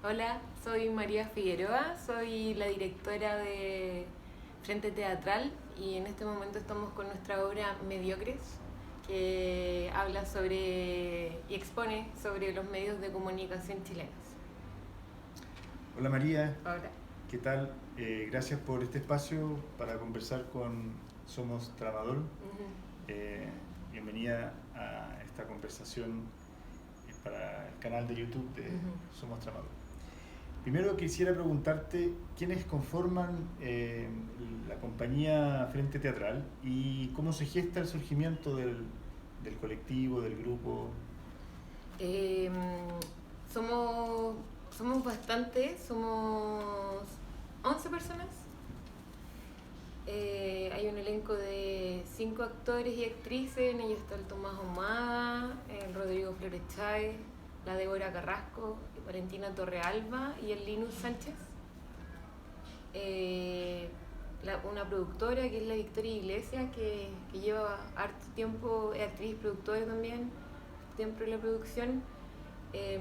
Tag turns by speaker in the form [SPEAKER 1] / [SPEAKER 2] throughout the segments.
[SPEAKER 1] Hola, soy María Figueroa, soy la directora de Frente Teatral y en este momento estamos con nuestra obra Mediocres, que habla sobre y expone sobre los medios de comunicación chilenos.
[SPEAKER 2] Hola María,
[SPEAKER 1] Ahora.
[SPEAKER 2] ¿qué tal? Gracias por este espacio para conversar con Somos Tramadol.
[SPEAKER 1] Ujú.
[SPEAKER 2] Eh, Bienvenida a esta conversación para el canal de YouTube de
[SPEAKER 1] Ujú.
[SPEAKER 2] Somos Tramadol. Primero quisiera preguntarte quiénes conforman la compañía Frente Teatral y cómo se gesta el surgimiento del colectivo, del grupo.
[SPEAKER 1] Eh, somos, somos bastantes, somos 11 personas. Hay un elenco de 5 actores y actrices, en ellos está el Tomás Ahumada, el Rodrigo Flores Chávez, la Débora Carrasco, Valentina Torrealba y el Linus Sánchez. Eh, una productora que es la Victoria Iglesias, que lleva harto tiempo, es actriz y productora también, tiempo en la producción. Em,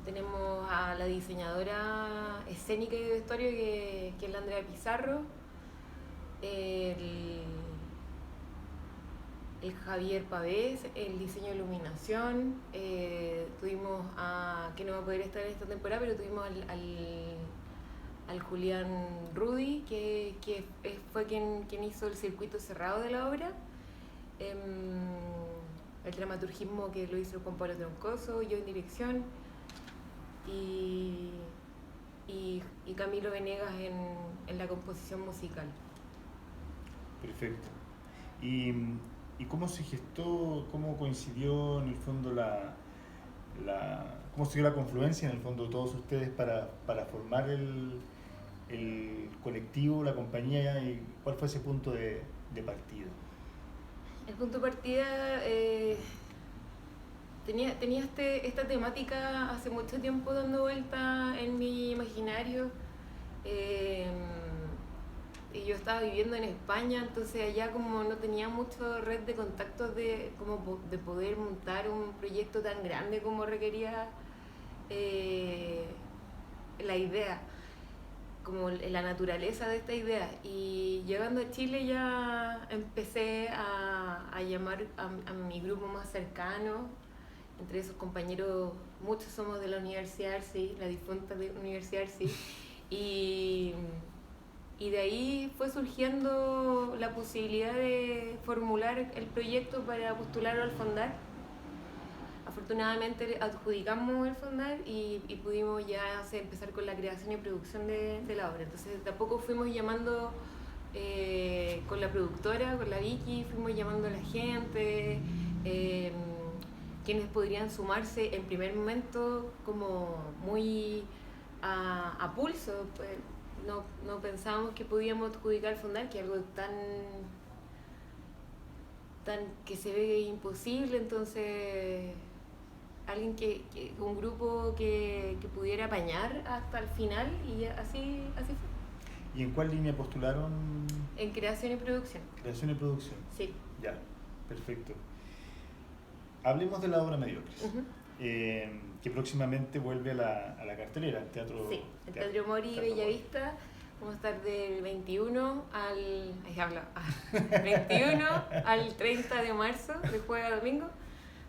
[SPEAKER 1] Tenemos a la diseñadora escénica y de vestuario que es la Andrea Pizarro, el, el Javier Pavés, el diseño de iluminación. Tuvimos que no va a poder estar en esta temporada, pero tuvimos al Julián Rudy, que fue quien hizo el circuito cerrado de la obra. Em, el dramaturgismo que lo hizo Juan Pablo Troncoso, yo en dirección, y, y Camilo Venegas en la composición musical.
[SPEAKER 2] Perfecto. ¿Y, y cómo se gestó, cómo coincidió en el fondo cómo se dio la confluencia en el fondo de todos ustedes para formar el colectivo, la compañía y cuál fue ese punto de partida?
[SPEAKER 1] El punto de partida tenía esta temática hace mucho tiempo dando vuelta en mi imaginario. Eh, y yo estaba viviendo en España, entonces allá como no tenía mucha red de contactos de poder montar un proyecto tan grande como requería eh, la idea, como la naturaleza de esta idea. Y llegando a Chile ya empecé a llamar a mi grupo más cercano. Entre esos compañeros, muchos somos de la Universidad Arci, la difunta Universidad Arci, y, y de ahí fue surgiendo la posibilidad de formular el proyecto para postularlo al Fondar. Afortunadamente adjudicamos el Fondar y pudimos ya empezar con la creación y producción de la obra. Entonces de a poco fuimos llamando con la productora, con la Vicky, fuimos llamando a la gente, eh, quienes podrían sumarse en primer momento como muy a pulso. Pues no pensábamos que podíamos adjudicar el Fondar, que es algo tan que se ve imposible. Entonces un grupo que pudiera apañar hasta el final, y así fue.
[SPEAKER 2] ¿Y en cuál línea postularon?
[SPEAKER 1] En creación y producción.
[SPEAKER 2] Creación y producción.
[SPEAKER 1] Sí.
[SPEAKER 2] Ya, perfecto. Hablemos de la obra Mediocres,
[SPEAKER 1] Uh-huh.
[SPEAKER 2] que próximamente vuelve a la cartelera, al teatro.
[SPEAKER 1] Sí, el Teatro Mori Bellavista. Vamos a estar del 21 al. Ahí habla. 21 al 30 de marzo, de jueves a domingo,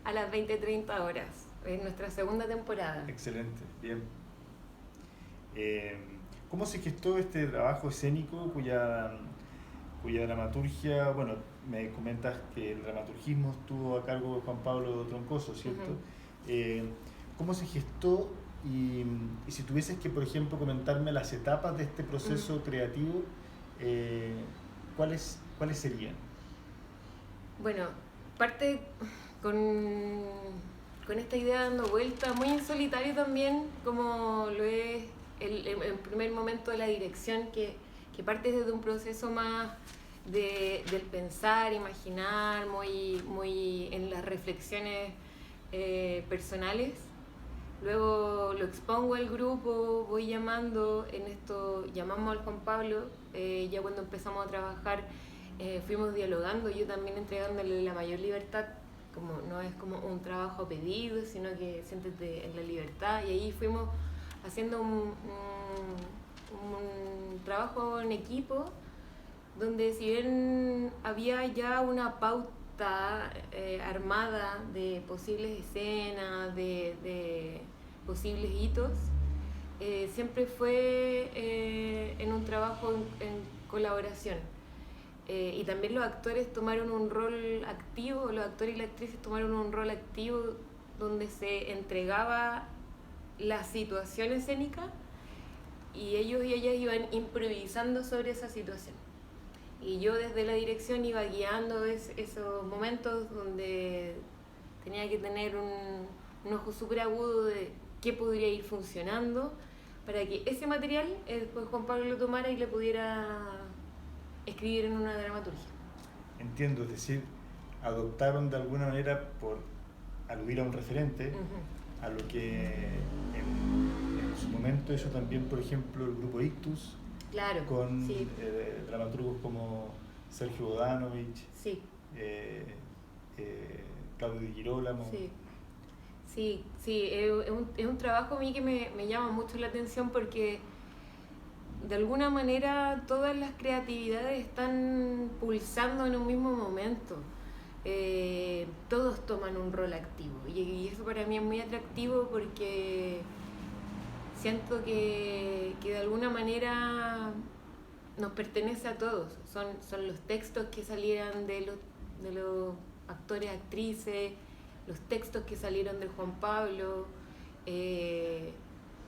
[SPEAKER 1] a las 20:30 horas. Es nuestra segunda temporada.
[SPEAKER 2] Excelente, bien. Eh, ¿Cómo se gestó este trabajo escénico cuya dramaturgia, bueno, me comentas que el dramaturgismo estuvo a cargo de Juan Pablo Troncoso, ¿cierto?
[SPEAKER 1] Uh-huh.
[SPEAKER 2] Eh, ¿Cómo se gestó y si tuvieses que, por ejemplo, comentarme las etapas de este proceso
[SPEAKER 1] Uh-huh.
[SPEAKER 2] creativo, eh, ¿cuáles serían?
[SPEAKER 1] Bueno, parte con, con esta idea dando vuelta, muy en solitario también, como lo es el primer momento de la dirección, que parte desde un proceso más del pensar, imaginar, muy en las reflexiones personales. Luego lo expongo al grupo, voy llamando, en esto llamamos al Juan Pablo, ya cuando empezamos a trabajar fuimos dialogando, yo también entregándole la mayor libertad como, no es como un trabajo a pedido, sino que siéntete en la libertad. Y ahí fuimos haciendo un trabajo en equipo, donde si bien había ya una pauta armada de posibles escenas, de posibles hitos, siempre fue en un trabajo en colaboración. Y también los actores tomaron un rol activo, los actores y las actrices tomaron un rol activo donde se entregaba la situación escénica y ellos y ellas iban improvisando sobre esa situación. Y yo desde la dirección iba guiando esos momentos donde tenía que tener un ojo súper agudo de qué podría ir funcionando para que ese material después Juan Pablo lo tomara y le pudiera escribir en una dramaturgia.
[SPEAKER 2] Entiendo, es decir, adoptaron de alguna manera, por aludir a un referente, a lo que en su momento hizo también, por ejemplo, el grupo Ictus,
[SPEAKER 1] claro,
[SPEAKER 2] con
[SPEAKER 1] sí.
[SPEAKER 2] dramaturgos como Sergio Bodanovich,
[SPEAKER 1] Sí.
[SPEAKER 2] Claudio Di Girolamo.
[SPEAKER 1] Sí, es un trabajo a mí que me llama mucho la atención porque de alguna manera todas las creatividades están pulsando en un mismo momento. Todos toman un rol activo y eso para mí es muy atractivo porque siento que de alguna manera nos pertenece a todos. Son los textos que salieran de los actores, actrices, los textos que salieron de Juan Pablo,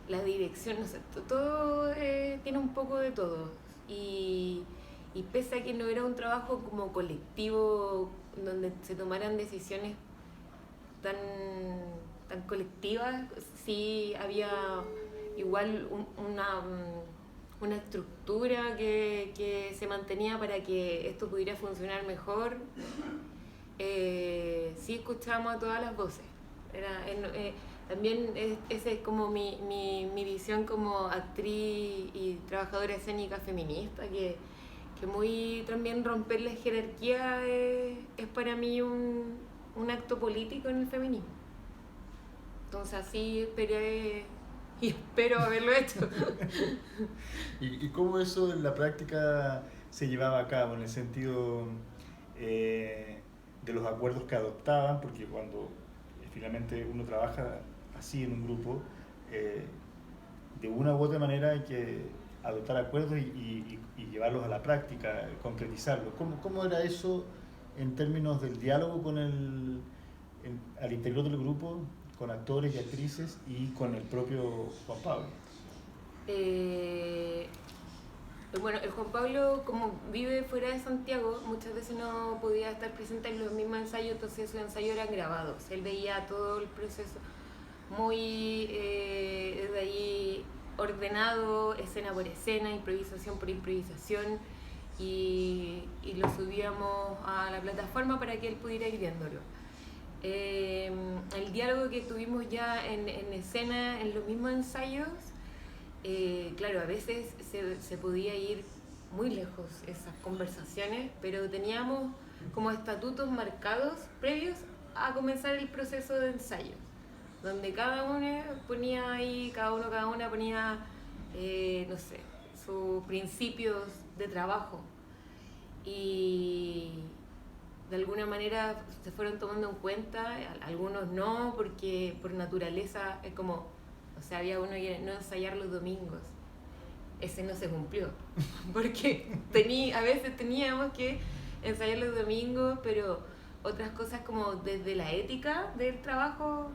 [SPEAKER 1] la dirección, no sé, todo tiene un poco de todo. Y pese a que no era un trabajo como colectivo donde se tomaran decisiones tan colectivas, sí había igual una estructura que se mantenía para que esto pudiera funcionar mejor. Sí escuchábamos a todas las voces. También esa es como mi visión como actriz y trabajadora escénica feminista, que muy también romper la jerarquía es para mí un acto político en el feminismo. Entonces así esperé y espero haberlo hecho.
[SPEAKER 2] ¿Y cómo eso en la práctica se llevaba a cabo, en el sentido de los acuerdos que adoptaban? Porque cuando finalmente uno trabaja así en un grupo, de una u otra manera hay que adoptar acuerdos y llevarlos a la práctica, concretizarlos. ¿Cómo era eso en términos del diálogo con al interior del grupo, con actores y actrices y con el propio Juan Pablo?
[SPEAKER 1] Bueno, el Juan Pablo, como vive fuera de Santiago, muchas veces no podía estar presente en los mismos ensayos, entonces sus ensayos eran grabados. Él veía todo el proceso muy desde ahí ordenado, escena por escena, improvisación por improvisación, y lo subíamos a la plataforma para que él pudiera ir viéndolo. El diálogo que tuvimos ya en escena, en los mismos ensayos, claro, a veces se podía ir muy lejos esas conversaciones, pero teníamos como estatutos marcados previos a comenzar el proceso de ensayo, donde cada uno cada una ponía, no sé, sus principios de trabajo, y de alguna manera se fueron tomando en cuenta, algunos no, porque por naturaleza es como, o sea, había uno que no ensayar los domingos. Ese no se cumplió, porque a veces teníamos que ensayar los domingos, pero otras cosas como desde la ética del trabajo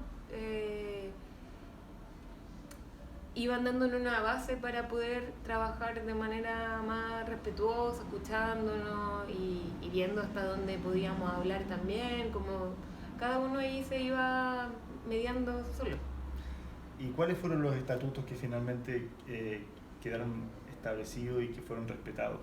[SPEAKER 1] iban dándonos una base para poder trabajar de manera más respetuosa, escuchándonos y viendo hasta dónde podíamos hablar también, como cada uno ahí se iba mediando solo.
[SPEAKER 2] ¿Y cuáles fueron los estatutos que finalmente quedaron establecidos y que fueron respetados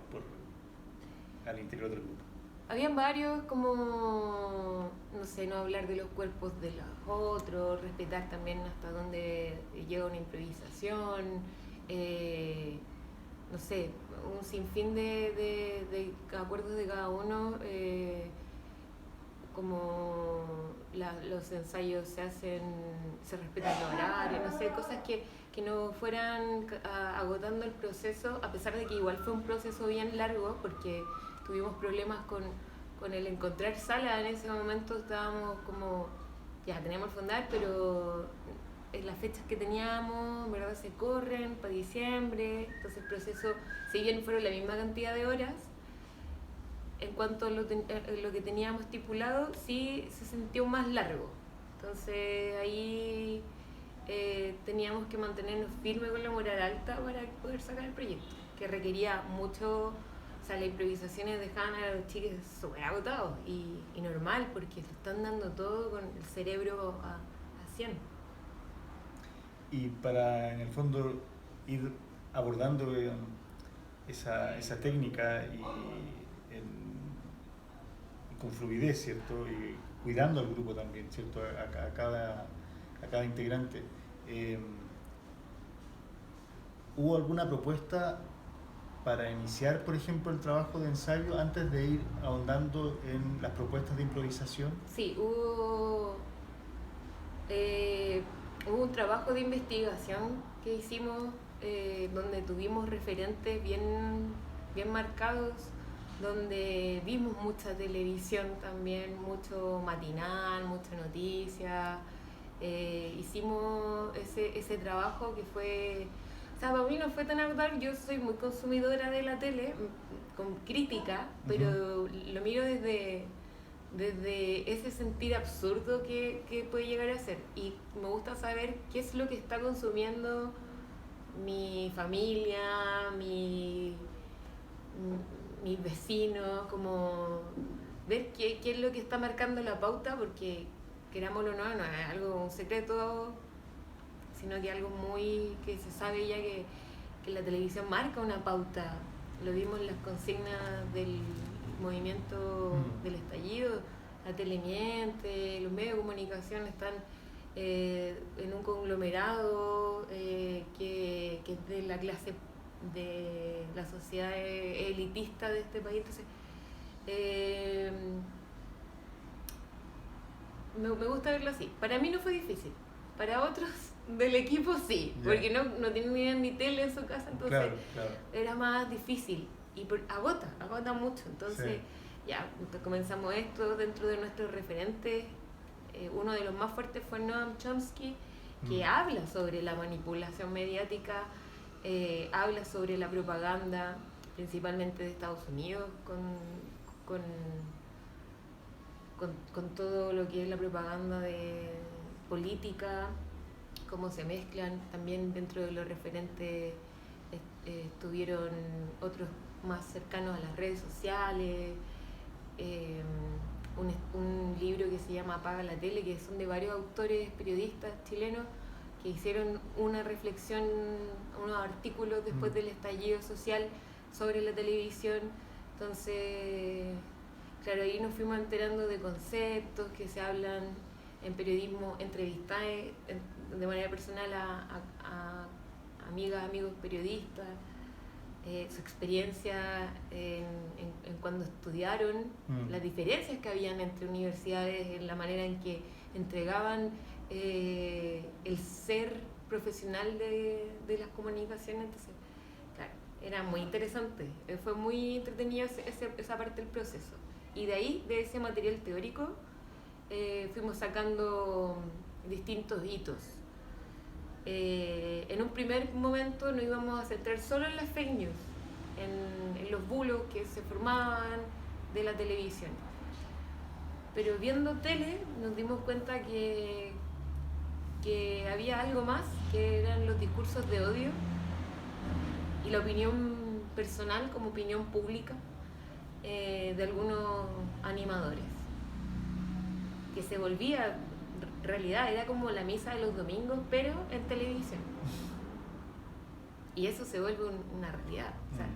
[SPEAKER 2] al interior del grupo?
[SPEAKER 1] Habían varios, como, no sé, no hablar de los cuerpos de los otros, respetar también hasta dónde llega una improvisación, no sé, un sinfín de acuerdos de cada uno, como los ensayos se respetan los horarios, no sé, cosas que no fueran agotando el proceso, a pesar de que igual fue un proceso bien largo, porque tuvimos problemas con el encontrar sala. En ese momento estábamos como, ya tenemos el fondar, pero las fechas que teníamos, en verdad, se corren para diciembre, entonces el proceso, si bien fueron la misma cantidad de horas, en cuanto a lo que teníamos estipulado, sí se sintió más largo. Entonces ahí teníamos que mantenernos firmes con la moral alta para poder sacar el proyecto, que requería mucho. O sea, las improvisaciones dejaban a los chicos súper agotados y normal, porque lo están dando todo con el cerebro a 100.
[SPEAKER 2] Y para, en el fondo, ir abordando esa técnica y con fluidez, ¿cierto? Y cuidando al grupo también, ¿cierto? A cada integrante. ¿Hubo alguna propuesta para iniciar, por ejemplo, el trabajo de ensayo antes de ir ahondando en las propuestas de improvisación?
[SPEAKER 1] Sí, hubo un trabajo de investigación que hicimos, donde tuvimos referentes bien marcados, donde vimos mucha televisión también, mucho matinal, mucha noticia. Hicimos ese trabajo que fue... O sea, para mí no fue tan agotador. Yo soy muy consumidora de la tele, con crítica, pero lo miro desde ese sentir absurdo que puede llegar a ser. Y me gusta saber qué es lo que está consumiendo mi familia, mis vecinos, como ver qué es lo que está marcando la pauta, porque querámoslo o no, no es algo un secreto, sino que algo muy que se sabe ya que la televisión marca una pauta. Lo vimos en las consignas del movimiento del estallido. La tele miente, los medios de comunicación están en un conglomerado que es de la clase, de la sociedad elitista de este país. Entonces me gusta verlo así. Para mí no fue difícil, para otros del equipo sí, porque no tienen ni tele en su casa, entonces claro. Era más difícil y agota mucho. Entonces ya comenzamos esto dentro de nuestros referentes. Uno de los más fuertes fue Noam Chomsky, que habla sobre la manipulación mediática, habla sobre la propaganda, principalmente de Estados Unidos, con todo lo que es la propaganda de política, cómo se mezclan. También dentro de los referentes estuvieron otros más cercanos a las redes sociales, un libro que se llama Apaga la tele, que son de varios autores periodistas chilenos que hicieron una reflexión, unos artículos después del estallido social sobre la televisión. Entonces, claro, ahí nos fuimos enterando de conceptos que se hablan en periodismo, entrevistar de manera personal a amigas, amigos periodistas, su experiencia en cuando estudiaron, las diferencias que habían entre universidades, en la manera en que entregaban el ser profesional de las comunicaciones. Entonces, claro, era muy interesante, fue muy entretenido esa parte del proceso. Y de ahí, de ese material teórico, fuimos sacando distintos hitos. En un primer momento nos íbamos a centrar solo en las fake news, en los bulos que se formaban de la televisión. Pero viendo tele nos dimos cuenta que había algo más, que eran los discursos de odio y la opinión personal como opinión pública de algunos animadores, que se volvía realidad, era como la misa de los domingos, pero en televisión. Y eso se vuelve una realidad. O sea,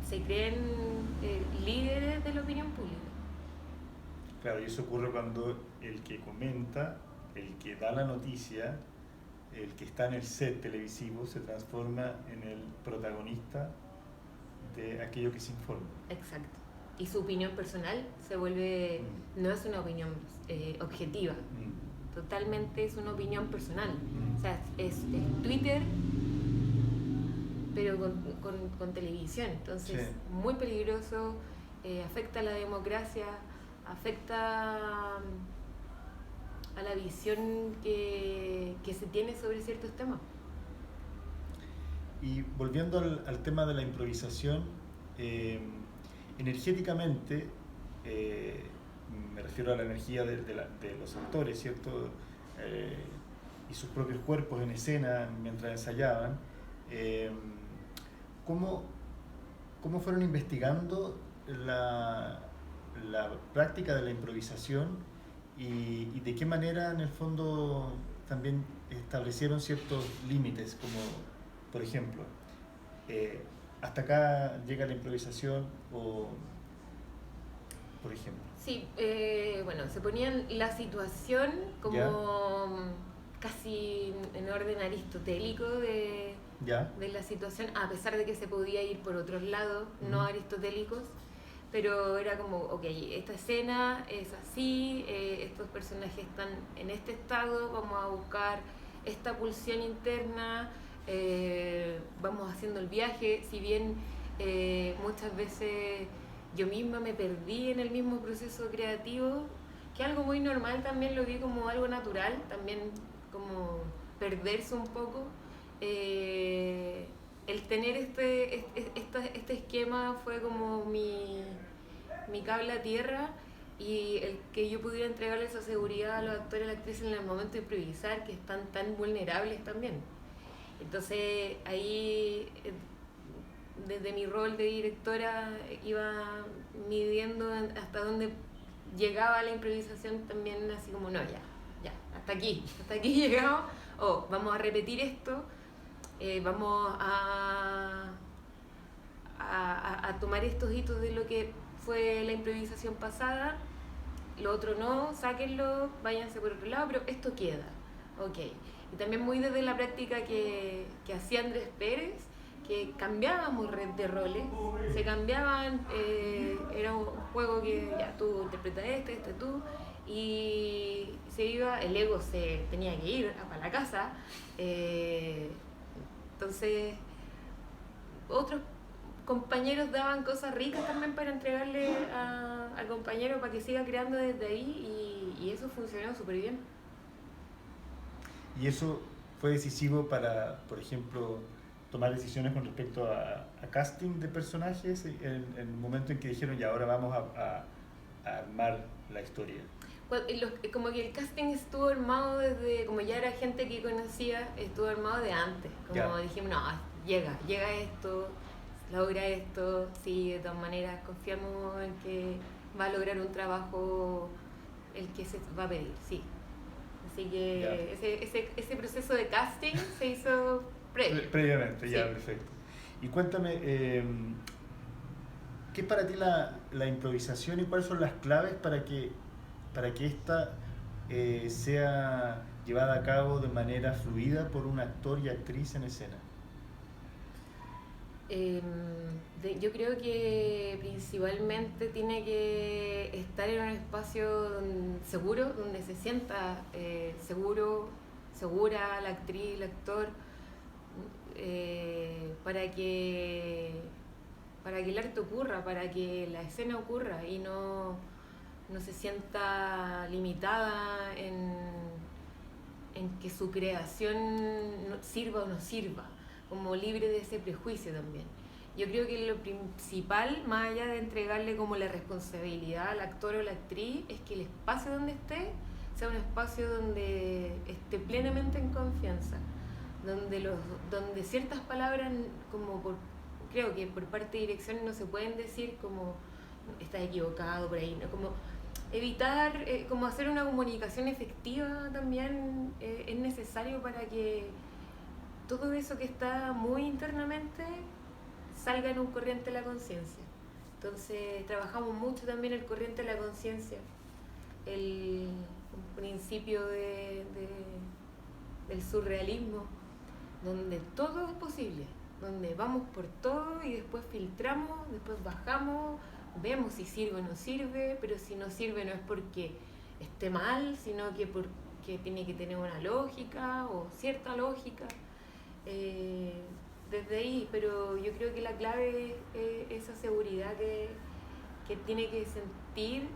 [SPEAKER 1] se creen líderes de la opinión pública.
[SPEAKER 2] Claro, y eso ocurre cuando el que comenta, el que da la noticia, el que está en el set televisivo, se transforma en el protagonista de aquello que se informa.
[SPEAKER 1] Exacto. y su opinión personal se vuelve, no es una opinión objetiva, totalmente es una opinión personal. O sea, es Twitter, pero con televisión. Entonces,
[SPEAKER 2] Sí.
[SPEAKER 1] muy peligroso, afecta a la democracia, afecta a la visión que se tiene sobre ciertos temas.
[SPEAKER 2] Y volviendo al tema de la improvisación, energéticamente, me refiero a la energía de los actores, ¿cierto? Y sus propios cuerpos en escena mientras ensayaban. ¿Cómo, cómo fueron investigando la práctica de la improvisación y de qué manera en el fondo también establecieron ciertos límites, como por ejemplo, hasta acá llega la improvisación o por ejemplo?
[SPEAKER 1] Sí, bueno, se ponían la situación como casi en orden aristotélico
[SPEAKER 2] ¿Ya?
[SPEAKER 1] de la situación, a pesar de que se podía ir por otros lados, no aristotélicos, pero era como, ok, esta escena es así, estos personajes están en este estado, vamos a buscar esta pulsión interna, vamos haciendo el viaje, si bien muchas veces yo misma me perdí en el mismo proceso creativo, que algo muy normal también lo vi como algo natural, también como perderse un poco. El tener este esquema fue como mi cable a tierra y el que yo pudiera entregarle esa seguridad a los actores y las actrices en el momento de improvisar, que están tan vulnerables también. Entonces ahí, desde mi rol de directora, iba midiendo hasta dónde llegaba la improvisación también, así como, no, ya, hasta aquí llegamos, vamos a repetir esto, vamos a tomar estos hitos de lo que fue la improvisación pasada, lo otro no, sáquenlo, váyanse por otro lado, pero esto queda, ok. Y también muy desde la práctica que hacía Andrés Pérez, que cambiábamos de roles, se cambiaban, era un juego que ya tú interpretas este tú, y se iba, el ego se tenía que ir para la casa, entonces otros compañeros daban cosas ricas también para entregarle al compañero para que siga creando desde ahí, y eso funcionó súper bien.
[SPEAKER 2] Y eso fue decisivo para, por ejemplo, tomar decisiones con respecto a casting de personajes en el momento en que dijeron, ya, ahora vamos a armar la historia.
[SPEAKER 1] Como que el casting estuvo armado desde, como ya era gente que conocía, estuvo armado de antes. Como dijimos, no, llega esto, logra esto, sí, de todas maneras confiamos en que va a lograr un trabajo el que se va a pedir, sí. Así que ese proceso de casting se hizo
[SPEAKER 2] previamente,
[SPEAKER 1] sí.
[SPEAKER 2] Ya, perfecto. Y cuéntame, ¿qué es para ti la improvisación y cuáles son las claves para que esta sea llevada a cabo de manera fluida por un actor y actriz en escena?
[SPEAKER 1] Yo creo que principalmente tiene que estar en un espacio seguro, donde se sienta seguro, segura la actriz, el actor, para que el arte ocurra, para que la escena ocurra y no se sienta limitada en que su creación sirva o no sirva, como libre de ese prejuicio también. Yo creo que lo principal, más allá de entregarle como la responsabilidad al actor o la actriz, es que el espacio donde esté sea un espacio donde esté plenamente en confianza, donde ciertas palabras, creo que por parte de dirección no se pueden decir como estás equivocado por ahí, ¿no? Como evitar, como hacer una comunicación efectiva también es necesario para que todo eso que está muy internamente salga en un corriente de la conciencia. Entonces trabajamos mucho también el corriente de la conciencia, el principio del surrealismo, donde todo es posible, donde vamos por todo y después filtramos, después bajamos, vemos si sirve o no sirve, pero si no sirve no es porque esté mal, sino que porque tiene que tener una lógica o cierta lógica. Desde ahí, pero yo creo que la clave es esa seguridad que tiene que sentir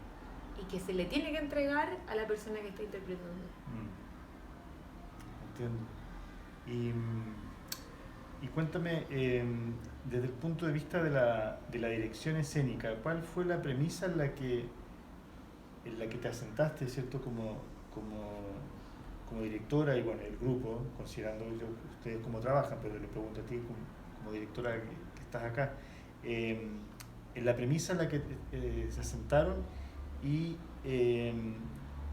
[SPEAKER 1] y que se le tiene que entregar a la persona que está interpretando.
[SPEAKER 2] Entiendo. Y cuéntame, desde el punto de vista de la dirección escénica, ¿cuál fue la premisa en la que te asentaste, ¿cierto? Como directora y bueno, el grupo, considerando ustedes cómo trabajan, pero le pregunto a ti como directora que estás acá, en la premisa en la que se asentaron y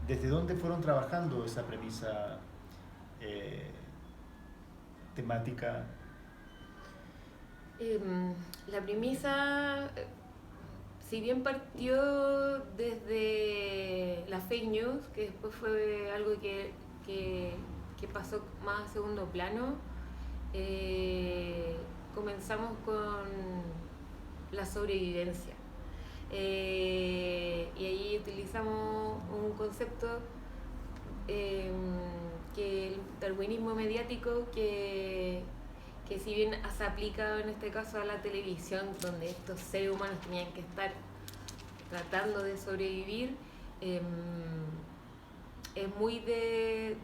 [SPEAKER 2] desde dónde fueron trabajando esa premisa temática.
[SPEAKER 1] La premisa, si bien partió desde la fake news, que después fue algo que pasó más a segundo plano, comenzamos con la sobrevivencia. Y ahí utilizamos un concepto que el darwinismo mediático, que si bien se ha aplicado en este caso a la televisión, donde estos seres humanos tenían que estar tratando de sobrevivir, es muy de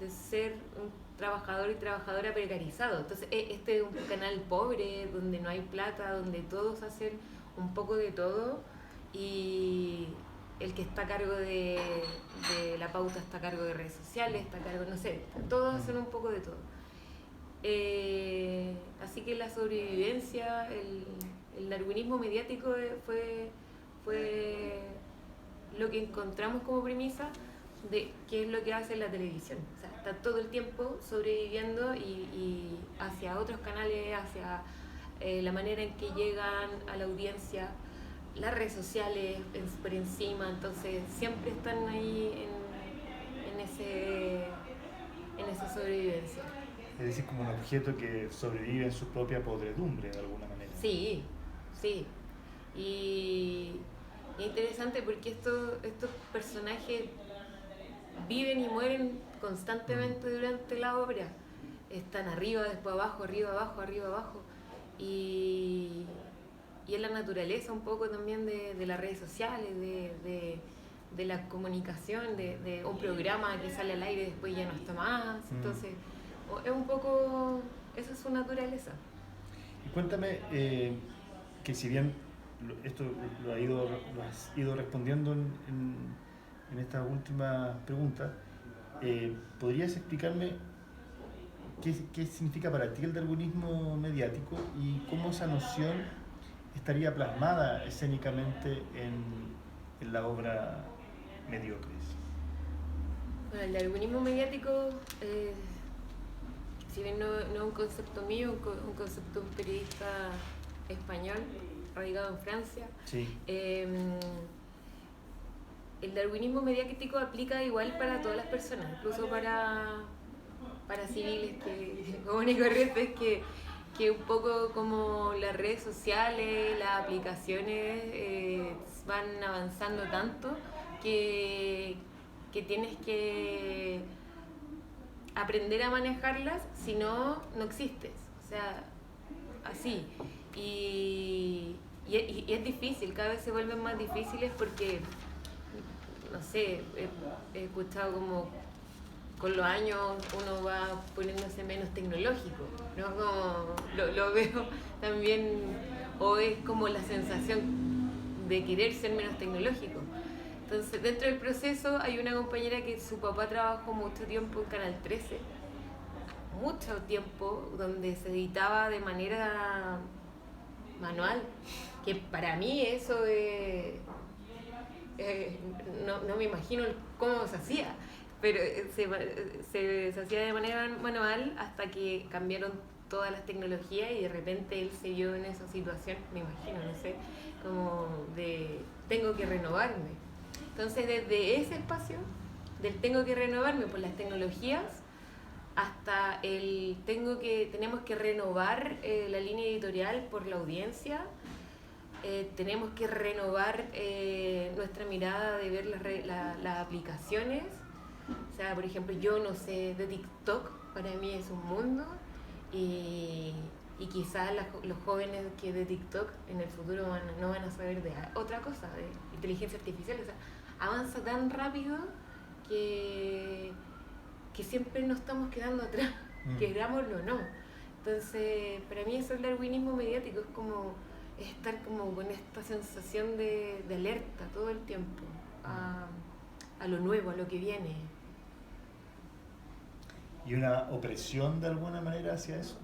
[SPEAKER 1] ser un trabajador y trabajadora precarizado. Entonces este es un canal pobre, donde no hay plata, donde todos hacen un poco de todo, y el que está a cargo de la pauta está a cargo de redes sociales, está a cargo, no sé, todos hacen un poco de todo. Así que la sobrevivencia, el darwinismo mediático fue lo que encontramos como premisa de qué es lo que hace la televisión. O sea, está todo el tiempo sobreviviendo y hacia otros canales, hacia la manera en que llegan a la audiencia, las redes sociales por encima, entonces siempre están ahí en esa sobrevivencia.
[SPEAKER 2] Es decir, como un objeto que sobrevive en su propia podredumbre de alguna manera.
[SPEAKER 1] Sí, sí. Y es interesante porque estos personajes viven y mueren constantemente durante la obra. Están arriba, después abajo, arriba, abajo, arriba, abajo. Y es la naturaleza un poco también de las redes sociales, de la comunicación, de un programa que sale al aire y después ya no está más. Entonces, es un poco, esa es su naturaleza.
[SPEAKER 2] Y cuéntame, que si bien esto lo has ido respondiendo en esta última pregunta, ¿podrías explicarme qué significa para ti el darwinismo mediático y cómo esa noción estaría plasmada escénicamente en la obra Mediocres?
[SPEAKER 1] Bueno, el darwinismo mediático, si bien no es un concepto mío, un concepto de un periodista español radicado en Francia,
[SPEAKER 2] sí.
[SPEAKER 1] El darwinismo mediático aplica igual para todas las personas, incluso para civiles comunes y corrientes, que un poco como las redes sociales, las aplicaciones van avanzando tanto que tienes que aprender a manejarlas, si no, no existes. O sea, así. Y es difícil, cada vez se vuelven más difíciles porque, no sé, he escuchado como con los años uno va poniéndose menos tecnológico, ¿no? Como lo veo también, o es como la sensación de querer ser menos tecnológico. Entonces, dentro del proceso hay una compañera que su papá trabajó mucho tiempo en Canal 13, mucho tiempo, donde se editaba de manera manual, que para mí eso no me imagino cómo se hacía, pero se hacía de manera manual hasta que cambiaron todas las tecnologías y de repente él se vio en esa situación, me imagino, no sé, como de tengo que renovarme. Entonces, desde ese espacio del tengo que renovarme por las tecnologías hasta el tenemos que renovar la línea editorial por la audiencia, tenemos que renovar nuestra mirada de ver las aplicaciones. O sea, por ejemplo, yo no sé de TikTok, para mí es un mundo, y quizás los jóvenes que de TikTok en el futuro no van a saber de otra cosa, de inteligencia artificial. O sea, avanza tan rápido que siempre nos estamos quedando atrás, querámoslo o no. Entonces, para mí eso es el darwinismo mediático, es como estar como con esta sensación de alerta todo el tiempo a lo nuevo, a lo que viene.
[SPEAKER 2] ¿Y una opresión de alguna manera hacia eso?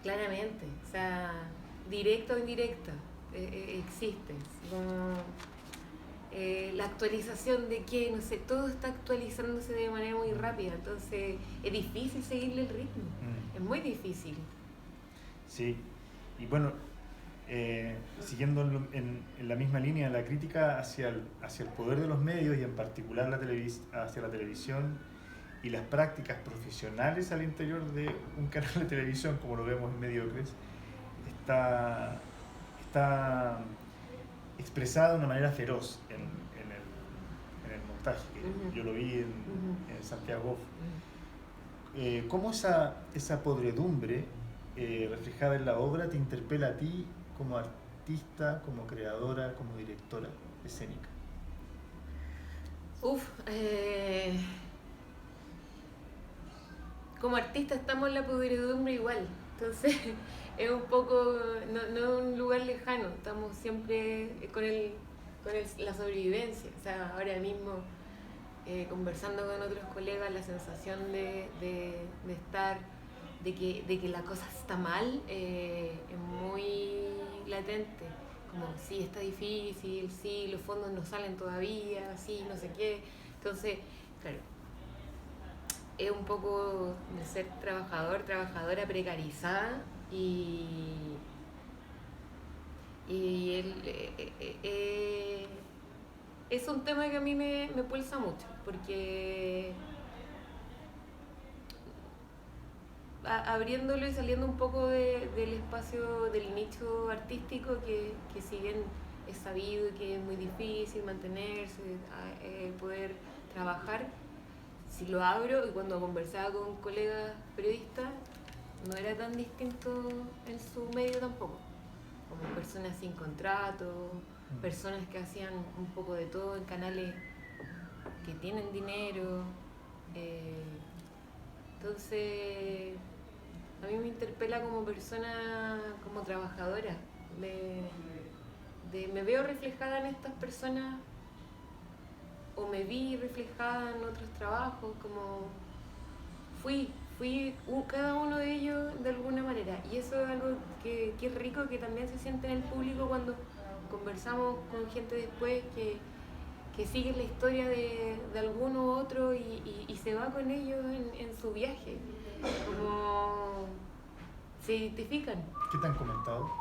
[SPEAKER 1] Claramente, o sea, directa o indirecta, existe. Como, la actualización de que, no sé, todo está actualizándose de manera muy rápida, entonces es difícil seguirle el ritmo, es muy difícil.
[SPEAKER 2] Sí, y bueno, siguiendo en la misma línea, la crítica hacia el poder de los medios y en particular hacia la televisión y las prácticas profesionales al interior de un canal de televisión, como lo vemos en Mediocres, está expresada de una manera feroz en el montaje, que yo lo vi en Santiago. ¿Cómo esa podredumbre reflejada en la obra te interpela a ti como artista, como creadora, como directora escénica?
[SPEAKER 1] Como artista estamos en la podredumbre igual, entonces es un poco, no un lugar lejano, estamos siempre con la sobrevivencia. O sea, ahora mismo conversando con otros colegas, la sensación de estar, de que la cosa está mal, es muy latente. Como, sí, está difícil, sí, los fondos no salen todavía, sí, no sé qué. Entonces, claro, es un poco de ser trabajadora precarizada y es un tema que a mí me pulsa mucho, porque abriéndolo y saliendo un poco del espacio del nicho artístico, que si bien es sabido y que es muy difícil mantenerse, poder trabajar, si lo abro, y cuando conversaba con colegas periodistas, no era tan distinto en su medio tampoco, como personas sin contrato, personas que hacían un poco de todo en canales que tienen dinero. Entonces, a mí me interpela como persona, como trabajadora. Me veo reflejada en estas personas, o me vi reflejada en otros trabajos, como fui cada uno de ellos de alguna manera. Y eso es algo que es rico, que también se siente en el público cuando conversamos con gente después que sigue la historia de alguno u otro y se va con ellos en su viaje. Como se identifican.
[SPEAKER 2] ¿Qué te han comentado?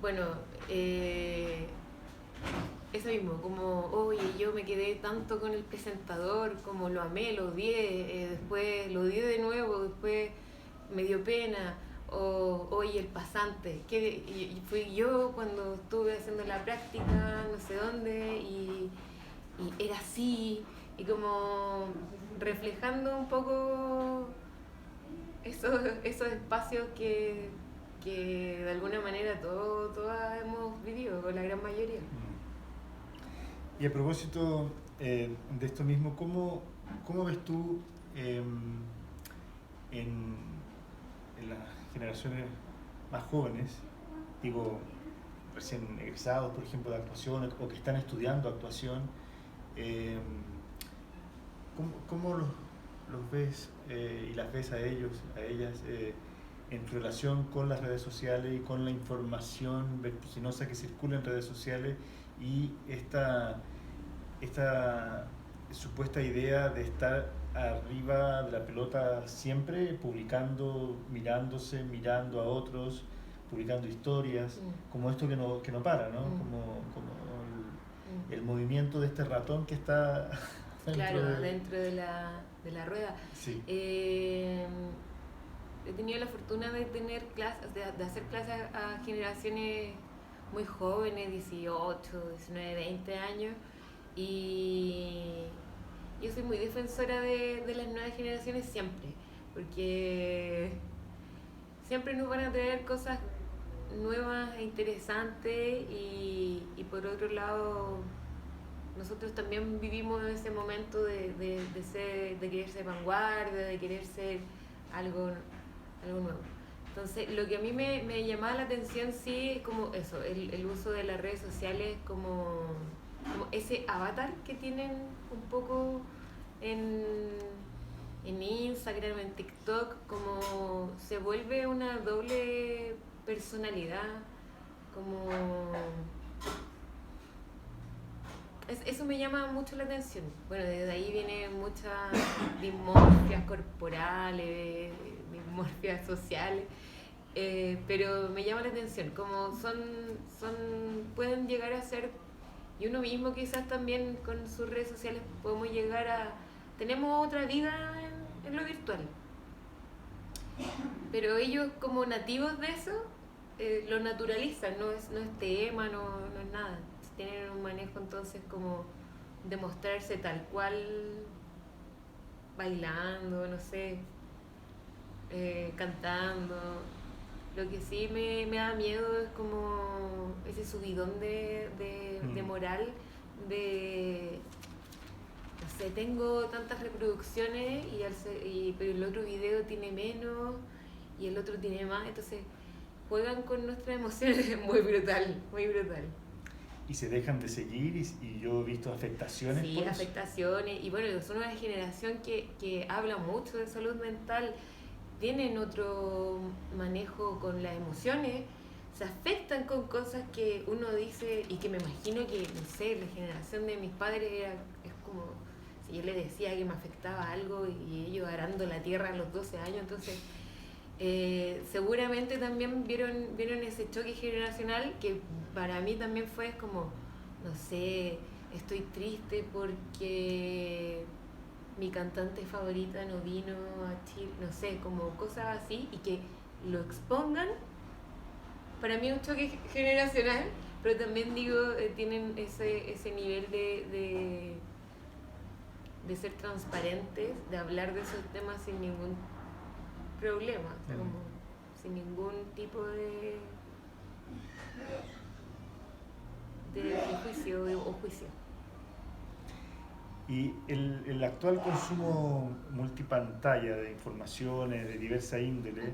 [SPEAKER 1] Bueno, eso mismo, como, oye, yo me quedé tanto con el presentador, como lo amé, lo odié, después lo odié de nuevo, después me dio pena, o oye, el pasante, y fui yo cuando estuve haciendo la práctica, no sé dónde, y era así, y como reflejando un poco esos espacios que de alguna manera todos hemos vivido, con la gran mayoría.
[SPEAKER 2] Y a propósito de esto mismo, ¿cómo ves tú en las generaciones más jóvenes, digo, recién egresados, por ejemplo, de actuación, o que están estudiando actuación, ¿cómo los ves y las ves a ellos, a ellas, en relación con las redes sociales y con la información vertiginosa que circula en redes sociales y esta supuesta idea de estar arriba de la pelota siempre, publicando, mirándose, mirando a otros, publicando historias, como esto que no para, ¿no? Como el movimiento de este ratón que está
[SPEAKER 1] dentro de la rueda.
[SPEAKER 2] Sí.
[SPEAKER 1] he tenido la fortuna de tener clases, de hacer clases a generaciones muy jóvenes, 18, 19, 20 años, y yo soy muy defensora de las nuevas generaciones siempre, porque siempre nos van a traer cosas nuevas e interesantes y por otro lado nosotros también vivimos en ese momento de querer ser vanguardia, de querer ser algo nuevo. Entonces, lo que a mí me llamaba la atención sí es como eso, el uso de las redes sociales como ese avatar que tienen un poco en Instagram, en TikTok, como se vuelve una doble personalidad, como eso me llama mucho la atención. Bueno, desde ahí vienen muchas dismorfias corporales, dismorfias sociales, pero me llama la atención, como pueden llegar a ser, y uno mismo quizás también con sus redes sociales podemos llegar a, tenemos otra vida en lo virtual. Pero ellos como nativos de eso, lo naturalizan, no es tema, no es nada. Tienen un manejo entonces como de mostrarse tal cual, bailando, no sé, cantando. Lo que sí me da miedo es como ese subidón de moral, no sé, tengo tantas reproducciones pero el otro video tiene menos y el otro tiene más, entonces juegan con nuestras emociones, muy brutal, muy brutal.
[SPEAKER 2] Y se dejan de seguir y yo he visto afectaciones.
[SPEAKER 1] Sí, afectaciones. Y bueno, son una generación que habla mucho de salud mental, tienen otro manejo con las emociones, se afectan con cosas que uno dice y que me imagino que, no sé, la generación de mis padres es como si yo les decía que me afectaba algo y ellos arando la tierra a los 12 años, entonces seguramente también vieron ese choque generacional que para mí también fue como, no sé, estoy triste porque mi cantante favorita no vino a Chile, no sé, como cosas así, y que lo expongan, para mí es un choque generacional, pero también digo, tienen ese nivel de ser transparentes, de hablar de esos temas sin ningún problema, o sea, como sin ningún tipo de juicio o juicio.
[SPEAKER 2] Y el actual consumo multipantalla de informaciones de diversa índole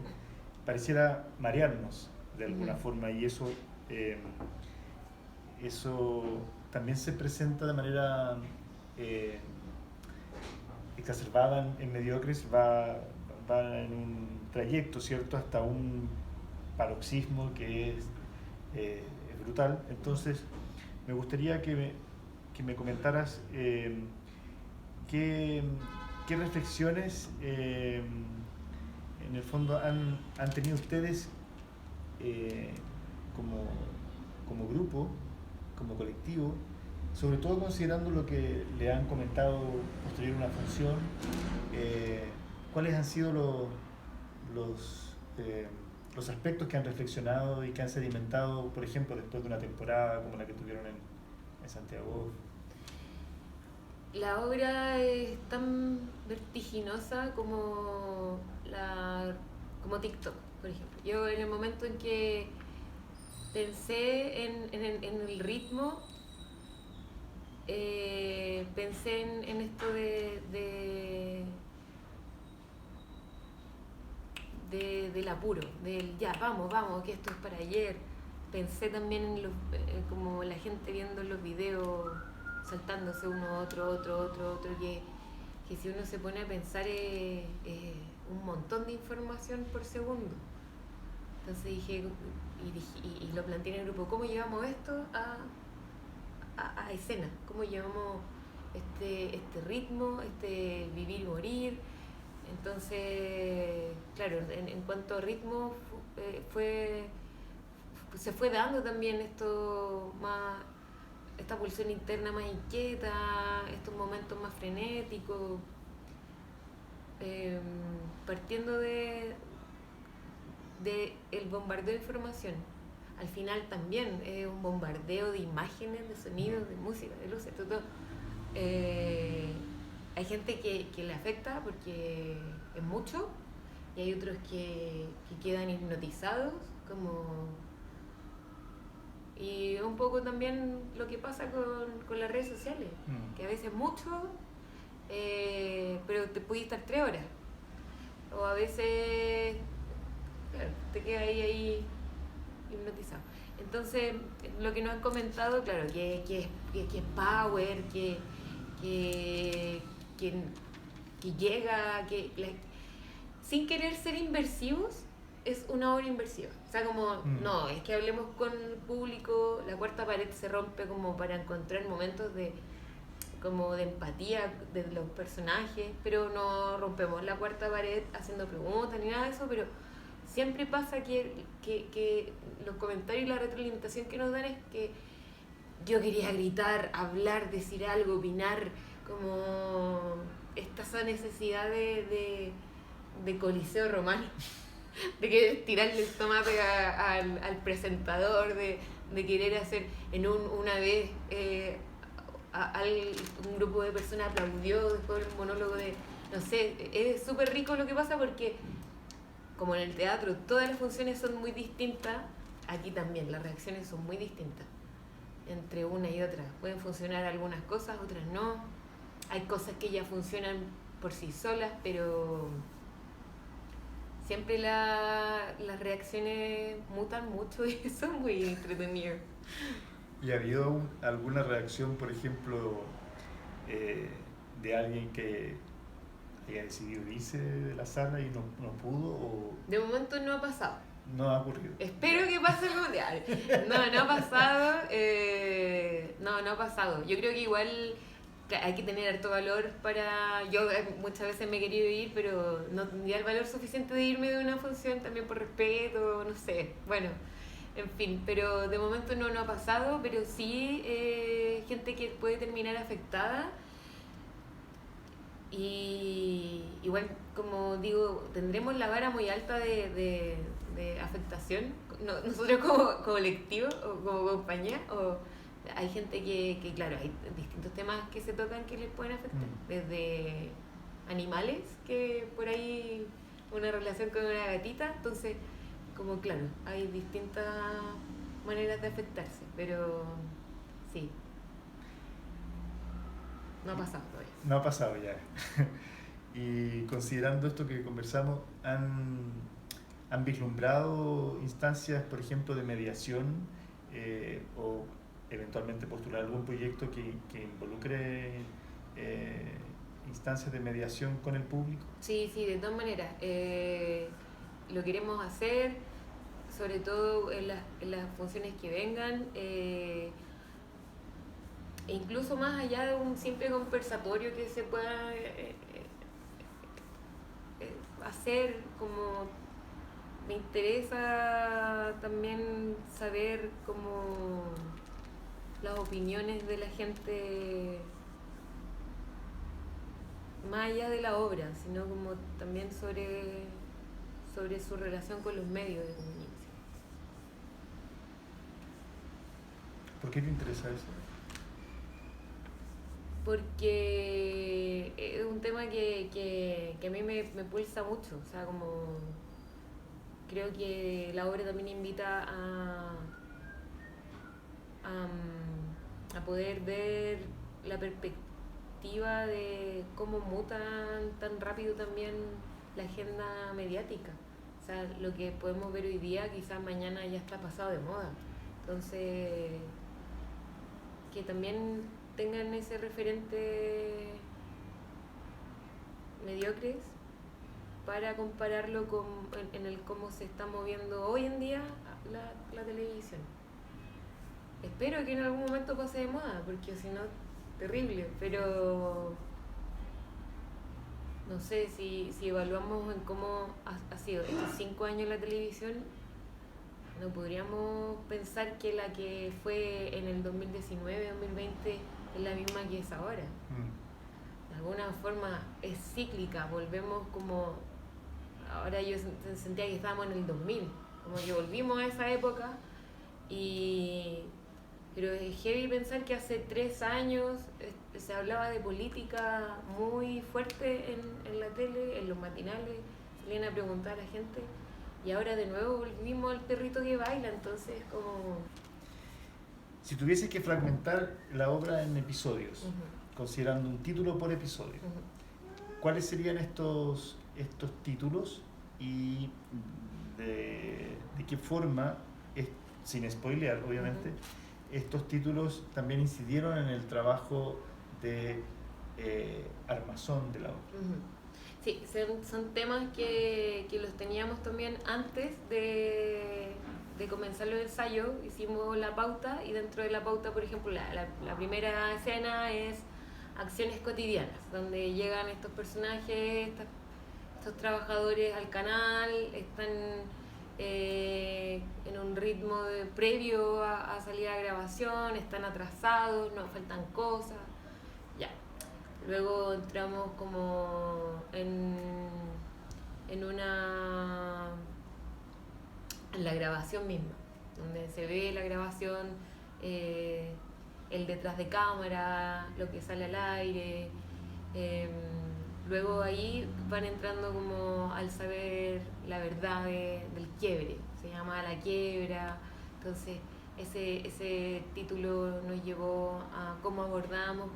[SPEAKER 2] pareciera marearnos de alguna forma, y eso también se presenta de manera exacerbada en Mediocres, va en un trayecto, ¿cierto?, hasta un paroxismo que es brutal. Entonces, me gustaría que me comentaras qué reflexiones en el fondo han tenido ustedes como grupo, como colectivo, sobre todo considerando lo que le han comentado posterior a una función, cuáles han sido los aspectos que han reflexionado y que han sedimentado, por ejemplo, después de una temporada como la que tuvieron en Santiago.
[SPEAKER 1] La obra es tan vertiginosa como TikTok, por ejemplo. Yo en el momento en que pensé en el ritmo, pensé en esto del apuro, del ya, vamos, que esto es para ayer. Pensé también en como la gente viendo los videos, saltándose uno, otro, que si uno se pone a pensar es un montón de información por segundo. Entonces dije, y lo planteé en el grupo, ¿cómo llevamos esto a escena? ¿Cómo llevamos este ritmo, este vivir y morir? Entonces, claro, en cuanto a ritmo, se fue dando también esta pulsión interna más inquieta, estos momentos más frenéticos, partiendo de del bombardeo de información. Al final también es un bombardeo de imágenes, de sonidos, de música, de luces, todo. Hay gente que le afecta porque es mucho, y hay otros que quedan hipnotizados, como... Y un poco también lo que pasa con las redes sociales, que a veces mucho, pero te puedes estar 3 horas, o a veces, claro, te quedas ahí hipnotizado. Entonces, lo que nos han comentado, claro, que es power, que llega, sin querer ser inversivos, es una obra inversiva. O sea, como, no, es que hablemos con el público, la cuarta pared se rompe como para encontrar momentos de empatía de los personajes, pero no rompemos la cuarta pared haciendo preguntas ni nada de eso, pero siempre pasa que los comentarios y la retroalimentación que nos dan es que yo quería gritar, hablar, decir algo, opinar, como esa necesidad de Coliseo Romano, de querer tirarle el tomate al presentador, de querer hacer una vez un grupo de personas aplaudió después del monólogo de, no sé, es súper rico lo que pasa porque como en el teatro todas las funciones son muy distintas, aquí también las reacciones son muy distintas entre una y otra. Pueden funcionar algunas cosas, otras no. Hay cosas que ya funcionan por sí solas, pero siempre las reacciones mutan mucho y eso es muy entretenido.
[SPEAKER 2] ¿Y ha habido alguna reacción, por ejemplo, de alguien que haya decidido irse de la sala y no pudo? O
[SPEAKER 1] de momento no ha pasado.
[SPEAKER 2] No ha ocurrido.
[SPEAKER 1] Espero que pase algún día. No ha pasado. No ha pasado. Yo creo que igual hay que tener harto valor para... Yo muchas veces me he querido ir, pero no tendría el valor suficiente de irme de una función, también por respeto, no sé. Bueno, en fin, pero de momento no ha pasado, pero sí gente que puede terminar afectada. Y igual, como digo, tendremos la vara muy alta de afectación, nosotros como colectivo o como compañía, o hay gente que claro, hay distintos temas que se tocan que les pueden afectar, desde animales, que por ahí una relación con una gatita, entonces como claro, hay distintas maneras de afectarse, pero sí, no ha pasado todavía.
[SPEAKER 2] No ha pasado ya. Y considerando esto que conversamos, ¿han vislumbrado instancias, por ejemplo, de mediación o eventualmente postular algún proyecto que involucre instancias de mediación con el público?
[SPEAKER 1] Sí, de todas maneras. Lo queremos hacer, sobre todo en las funciones que vengan. E incluso más allá de un simple conversatorio que se pueda hacer, como me interesa también saber como las opiniones de la gente más allá de la obra, sino como también sobre su relación con los medios de comunicación.
[SPEAKER 2] ¿Por qué te interesa eso?
[SPEAKER 1] Porque es un tema que a mí me pulsa mucho, o sea, como creo que la obra también invita a poder ver la perspectiva de cómo mutan tan rápido también la agenda mediática. O sea, lo que podemos ver hoy día quizás mañana ya está pasado de moda. Entonces, que también tengan ese referente mediocres para compararlo en el cómo se está moviendo hoy en día la televisión. Espero que en algún momento pase de moda, porque si no, terrible, pero no sé, si evaluamos en cómo ha sido estos 5 años la televisión, no podríamos pensar que la que fue en el 2019, 2020 es la misma que es ahora. De alguna forma es cíclica, volvemos como ahora yo sentía que estábamos en el 2000, como que volvimos a esa época, pero es heavy pensar que hace 3 años se hablaba de política muy fuerte en la tele, en los matinales, salían a preguntar a la gente, y ahora de nuevo volvimos al perrito que baila, entonces como...
[SPEAKER 2] Si tuvieses que fragmentar la obra en episodios,
[SPEAKER 1] Uh-huh.
[SPEAKER 2] considerando un título por episodio,
[SPEAKER 1] Uh-huh.
[SPEAKER 2] ¿cuáles serían estos títulos y de qué forma, sin spoilear obviamente,
[SPEAKER 1] Uh-huh.
[SPEAKER 2] estos títulos también incidieron en el trabajo de armazón de la obra?
[SPEAKER 1] Uh-huh. Sí, son temas que los teníamos también antes de comenzar los ensayos. Hicimos la pauta y dentro de la pauta, por ejemplo, la primera escena es acciones cotidianas, donde llegan estos personajes, estos trabajadores al canal, están en un ritmo previo a salir a grabación, están atrasados, nos faltan cosas, ya. Luego entramos como en la grabación misma, donde se ve la grabación, el detrás de cámara, lo que sale al aire. Luego ahí van entrando como al saber la verdad del quiebre, se llama La Quiebra. Entonces ese título nos llevó a cómo abordamos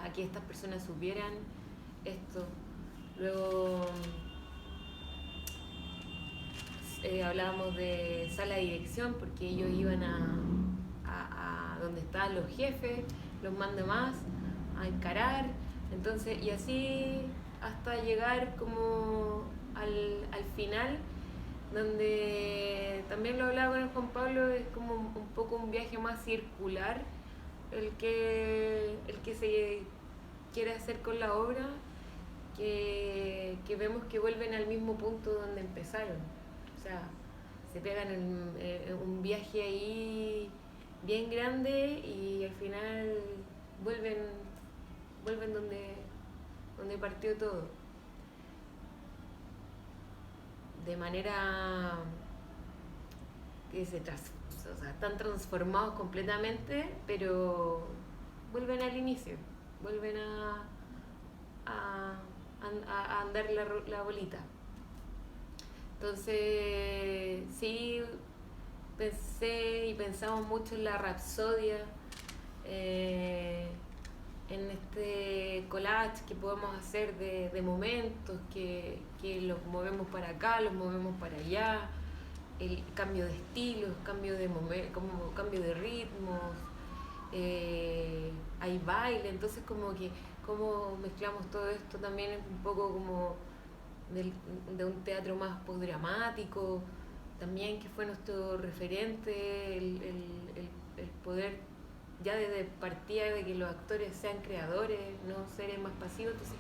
[SPEAKER 1] a que estas personas supieran esto. Luego hablábamos de sala de dirección porque ellos iban a donde estaban los jefes, los mandamás, a encarar. Entonces, y así hasta llegar como al final, donde también lo hablaba con el Juan Pablo, es como un poco un viaje más circular el que se quiere hacer con la obra, que vemos que vuelven al mismo punto donde empezaron. O sea, se pegan en un viaje ahí bien grande y al final vuelven donde partió todo. De manera que están transformados completamente, pero vuelven al inicio, vuelven a andar la bolita. Entonces, sí, pensamos mucho en la rapsodia, en este collage que podemos hacer de momentos, que los movemos para acá, los movemos para allá, el cambio de estilos, cambio de ritmos, hay baile, entonces como que cómo mezclamos todo esto también es un poco como de un teatro más postdramático, también que fue nuestro referente, el poder ya desde partida de que los actores sean creadores, no seres más pasivos. Entonces,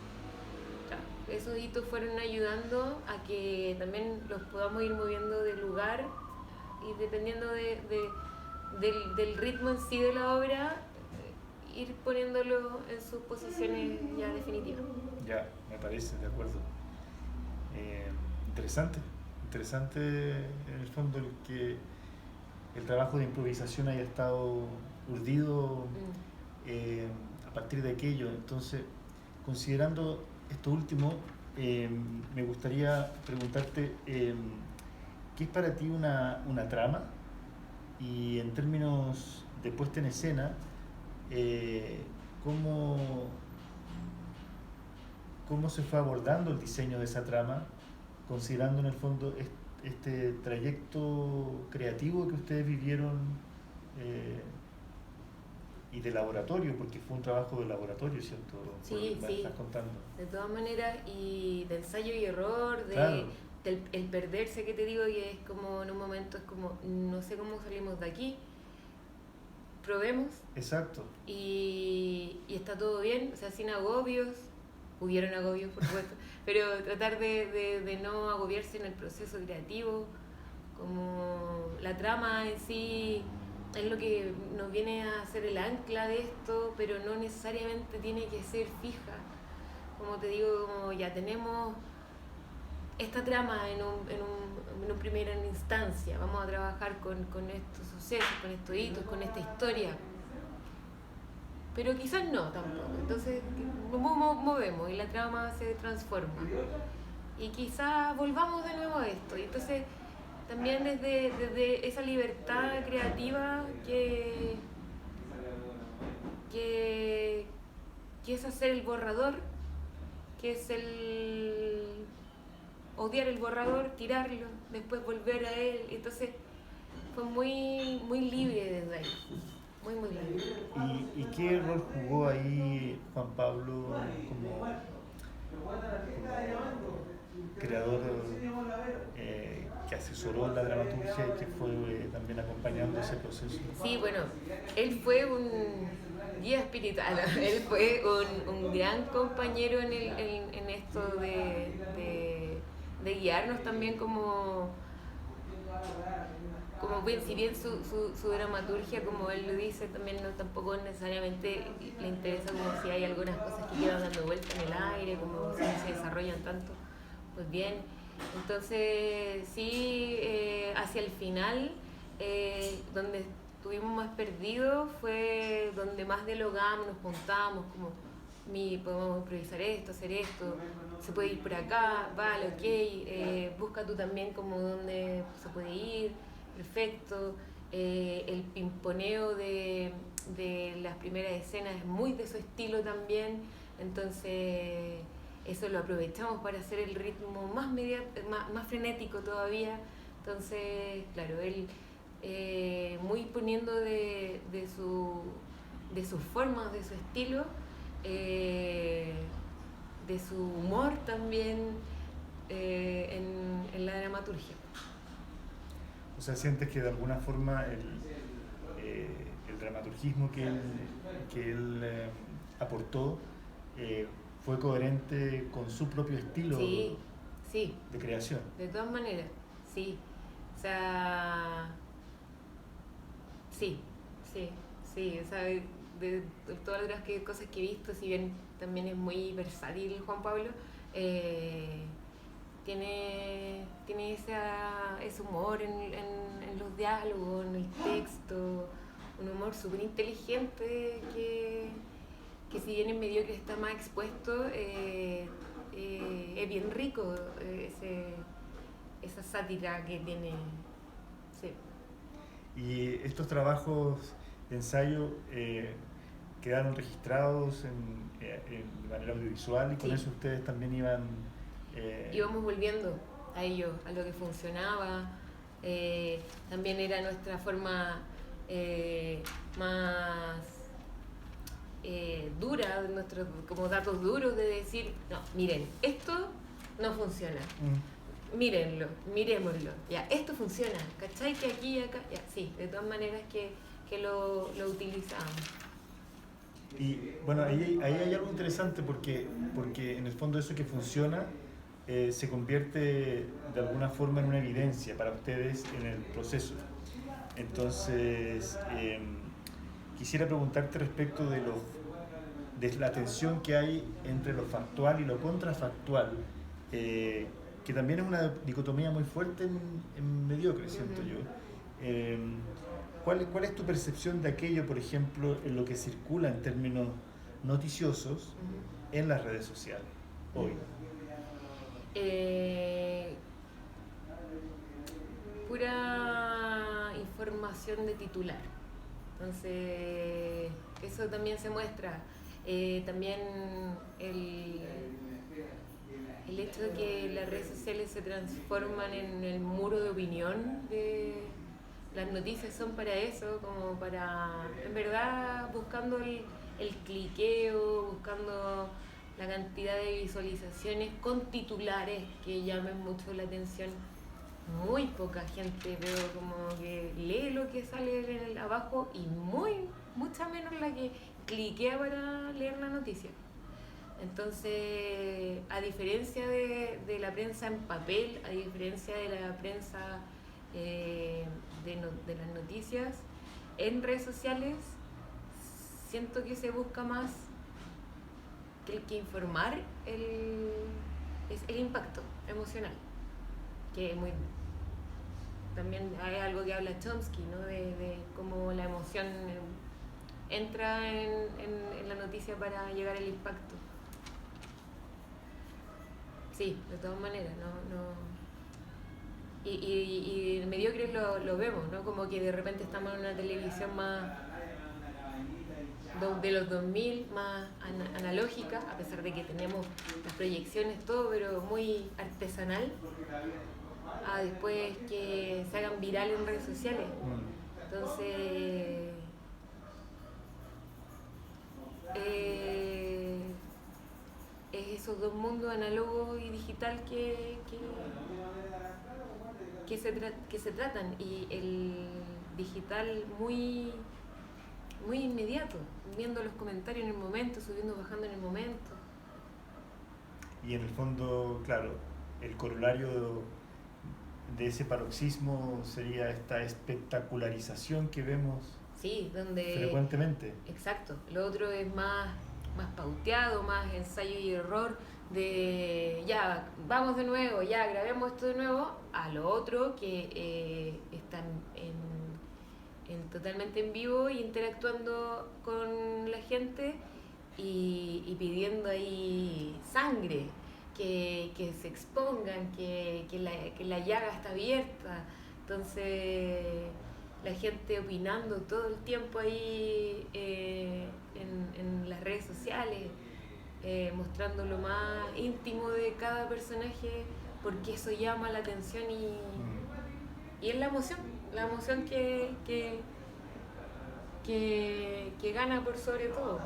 [SPEAKER 1] esos hitos fueron ayudando a que también los podamos ir moviendo de lugar y dependiendo del ritmo en sí de la obra, ir poniéndolo en sus posiciones ya definitivas.
[SPEAKER 2] Ya, me parece, de acuerdo. Interesante en el fondo que el trabajo de improvisación haya estado urdido a partir de aquello. Entonces, considerando esto último, me gustaría preguntarte ¿qué es para ti una trama? Y en términos de puesta en escena, ¿cómo se fue abordando el diseño de esa trama, considerando en el fondo este trayecto creativo que ustedes vivieron y de laboratorio, porque fue un trabajo de laboratorio, ¿cierto?
[SPEAKER 1] Sí, sí.
[SPEAKER 2] Estás contando.
[SPEAKER 1] De todas maneras, y de ensayo y error,
[SPEAKER 2] Claro.
[SPEAKER 1] el perderse que te digo, que es como en un momento es como, no sé cómo salimos de aquí, probemos.
[SPEAKER 2] Exacto.
[SPEAKER 1] Y está todo bien, o sea, sin agobios. Hubieron agobios, por supuesto, pero tratar de no agobiarse en el proceso creativo, como la trama en sí es lo que nos viene a hacer el ancla de esto, pero no necesariamente tiene que ser fija. Como te digo, como ya tenemos esta trama en un primera instancia, vamos a trabajar con estos sucesos, con estos hitos, con esta historia. Pero quizás no tampoco, entonces nos movemos y la trama se transforma. Y quizás volvamos de nuevo a esto. Y entonces también desde esa libertad creativa que es hacer el borrador, que es el odiar el borrador, tirarlo, después volver a él. Entonces fue muy, muy libre desde ahí, muy, muy libre.
[SPEAKER 2] ¿Y qué rol jugó ahí Juan Pablo como creador que asesoró la dramaturgia y que fue también acompañando ese proceso?
[SPEAKER 1] Sí, bueno, él fue un guía espiritual, él fue un gran compañero en esto de guiarnos también como bien, si bien su dramaturgia, como él lo dice, también no tampoco necesariamente le interesa como si hay algunas cosas que quedan dando vuelta en el aire, como si no se desarrollan tanto, pues bien. Entonces sí, hacia el final, donde estuvimos más perdidos fue donde más dialogamos, nos juntábamos, como podemos improvisar esto, hacer esto, se puede ir por acá, vale, ok, busca tú también como dónde se puede ir, perfecto. El pimponeo de las primeras escenas es muy de su estilo también, entonces eso lo aprovechamos para hacer el ritmo más frenético todavía. Entonces, claro, él muy poniendo de sus formas, de su estilo, de su humor también en la dramaturgia.
[SPEAKER 2] O sea, sientes que de alguna forma el dramaturgismo que él aportó fue coherente con su propio estilo
[SPEAKER 1] sí,
[SPEAKER 2] de creación.
[SPEAKER 1] De todas maneras, sí. O sea, sí. O sea, de todas las cosas que he visto, si bien también es muy versátil Juan Pablo, tiene ese humor en los diálogos, en el texto, un humor súper inteligente que si bien es mediocre está más expuesto, es bien rico esa sátira que tiene. Sí.
[SPEAKER 2] Y estos trabajos de ensayo quedaron registrados de manera audiovisual y con eso ustedes también
[SPEAKER 1] íbamos volviendo a ello, a lo que funcionaba. También era nuestra forma más dura, como datos duros de decir, no, miren, esto no funciona. Mírenlo, miremoslo. Ya, esto funciona, ¿cachai? Que aquí y acá, ya, sí, de todas maneras que lo utilizamos.
[SPEAKER 2] Y bueno, ahí hay algo interesante porque en el fondo eso que funciona se convierte de alguna forma en una evidencia para ustedes en el proceso. Entonces, quisiera preguntarte respecto de la tensión que hay entre lo factual y lo contrafactual, que también es una dicotomía muy fuerte en Mediocre, siento yo. ¿Cuál es tu percepción de aquello, por ejemplo, en lo que circula en términos noticiosos en las redes sociales hoy?
[SPEAKER 1] Pura información de titular. Entonces, eso también se muestra. También el hecho de que las redes sociales se transforman en el muro de opinión las noticias son para eso, como para, en verdad, buscando el cliqueo, buscando la cantidad de visualizaciones con titulares que llamen mucho la atención. Muy poca gente veo como que lee lo que sale abajo y mucha menos la que cliquea para leer la noticia. Entonces, a diferencia de la prensa en papel, a diferencia de la prensa de las noticias, en redes sociales siento que se busca más que informar es el impacto emocional, que es muy, también hay algo que habla Chomsky, ¿no? De cómo la emoción entra en la noticia para llegar al impacto. Sí, de todas maneras, y mediocres lo vemos, ¿no? Como que de repente estamos en una televisión más de los 2000, más analógica, a pesar de que tenemos las proyecciones, todo, pero muy artesanal, a después que se hagan viral en redes sociales. Entonces, es esos dos mundos, análogo y digital, que se tratan, y el digital muy, muy inmediato, viendo los comentarios en el momento, subiendo, bajando en el momento.
[SPEAKER 2] Y en el fondo, claro, el corolario de ese paroxismo sería esta espectacularización que vemos,
[SPEAKER 1] sí, donde
[SPEAKER 2] frecuentemente.
[SPEAKER 1] Exacto. Lo otro es más pauteado, más ensayo y error, de ya, vamos de nuevo, ya, grabemos esto de nuevo, a lo otro que están totalmente en vivo y interactuando con la gente y pidiendo ahí sangre, que se expongan, que la llaga está abierta. Entonces, la gente opinando todo el tiempo ahí en las redes sociales, mostrando lo más íntimo de cada personaje, porque eso llama la atención y es la emoción que gana por sobre todo.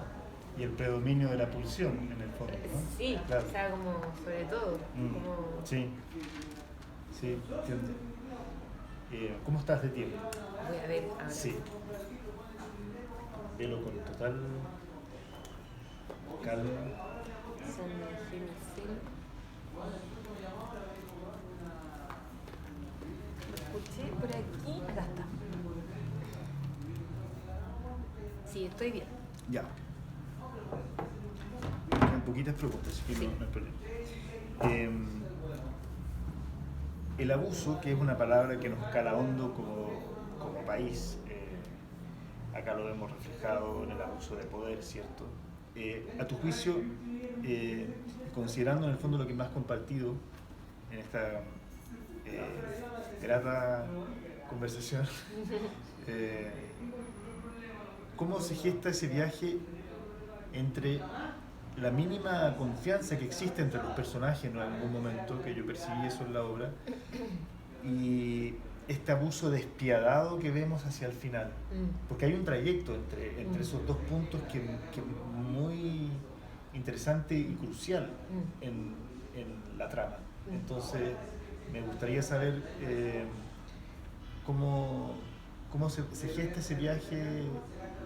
[SPEAKER 2] Y el predominio de la pulsión, en el fondo, ¿no?
[SPEAKER 1] Sí,
[SPEAKER 2] claro.
[SPEAKER 1] O sea, como sobre todo. Como...
[SPEAKER 2] Sí, entiendo. ¿Cómo estás de tiempo?
[SPEAKER 1] Voy a ver ahora.
[SPEAKER 2] Sí. Velo con total calma.
[SPEAKER 1] Son Gemicel. Lo escuché por aquí. Acá está. Sí, estoy bien.
[SPEAKER 2] Ya. Quedan poquitas preguntas, así que
[SPEAKER 1] Sí.
[SPEAKER 2] no hay problema. El abuso, que es una palabra que nos cala hondo como país, acá lo vemos reflejado en el abuso de poder, ¿cierto? A tu juicio, considerando en el fondo lo que me has compartido en esta grata conversación, ¿cómo se gesta ese viaje entre la mínima confianza que existe entre los personajes en algún momento, que yo percibí eso en la obra, y este abuso despiadado que vemos hacia el final? Porque hay un trayecto entre esos dos puntos que es muy interesante y crucial en la trama. Entonces, me gustaría saber cómo se gesta ese viaje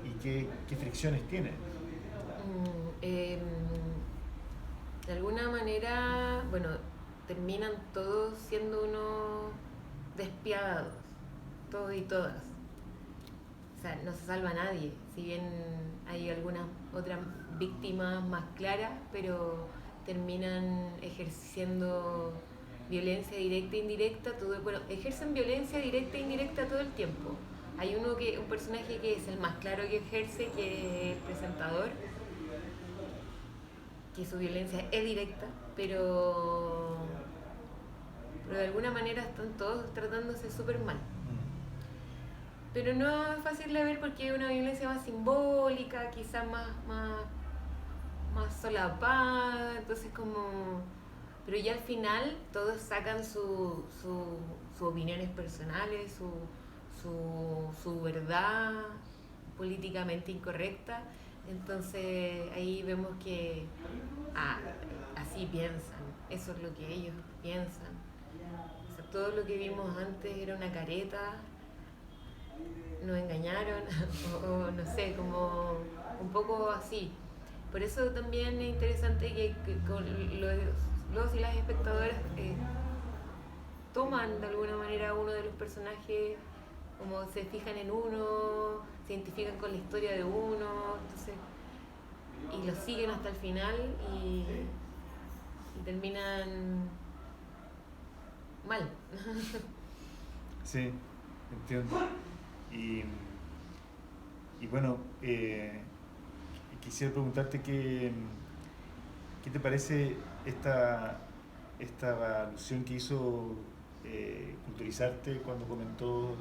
[SPEAKER 2] y qué fricciones tiene.
[SPEAKER 1] De alguna manera, bueno, terminan todos siendo unos despiadados, todos y todas. O sea, no se salva nadie, si bien hay algunas otras víctimas más claras, pero terminan ejerciendo violencia directa e indirecta, ejercen violencia directa e indirecta todo el tiempo. Hay un personaje que es el más claro que ejerce, que es el presentador, que su violencia es directa, pero de alguna manera están todos tratándose súper mal. Pero no es fácil de ver porque es una violencia más simbólica, quizás más solapada, entonces como... Pero ya al final todos sacan sus opiniones personales, su verdad políticamente incorrecta. Entonces ahí vemos que así piensan, eso es lo que ellos piensan. O sea, todo lo que vimos antes era una careta, nos engañaron, o no sé, como un poco así. Por eso también es interesante que con los y las espectadoras toman de alguna manera uno de los personajes, como se fijan en uno, se identifican con la historia de uno, entonces, y lo siguen hasta el final, y terminan mal.
[SPEAKER 2] Sí, entiendo. Y, y bueno, quisiera preguntarte qué te parece esta alusión que hizo Culturizarte cuando comentó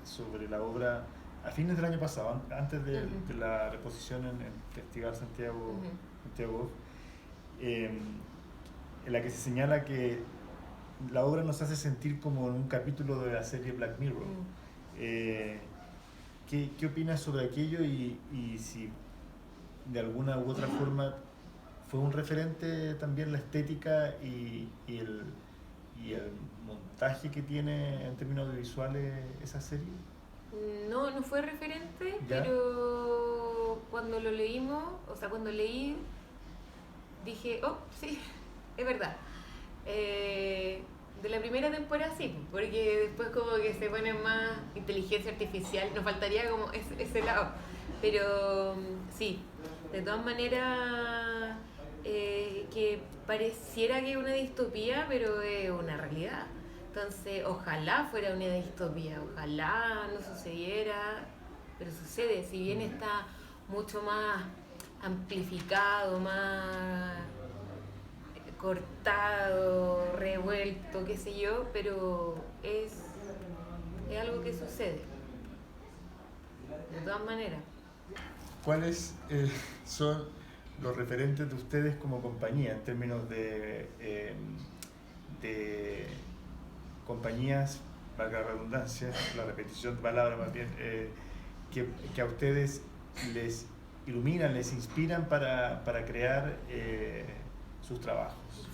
[SPEAKER 2] sobre la obra a fines del año pasado, antes de la reposición en Festival Santiago, eh, en la que se señala que la obra nos hace sentir como en un capítulo de la serie Black Mirror. Eh, ¿Qué opinas sobre aquello y si de alguna u otra forma fue un referente también la estética y el montaje que tiene en términos audiovisuales esa serie?
[SPEAKER 1] No, no fue referente,
[SPEAKER 2] ¿Ya?
[SPEAKER 1] pero cuando lo leímos, o sea, cuando leí, dije, oh, sí, es verdad. De la primera temporada sí, porque después como que se pone más inteligencia artificial, nos faltaría como ese lado. Pero sí, de todas maneras, que pareciera que es una distopía, pero es una realidad. Entonces, ojalá fuera una distopía, ojalá no sucediera, pero sucede, si bien está mucho más amplificado, más cortado, revuelto, qué sé yo, pero es algo que sucede, de todas maneras.
[SPEAKER 2] ¿Cuáles son los referentes de ustedes como compañía en términos de compañías, valga la redundancia, la repetición de palabras más bien, que a ustedes les iluminan, les inspiran para crear sus trabajos?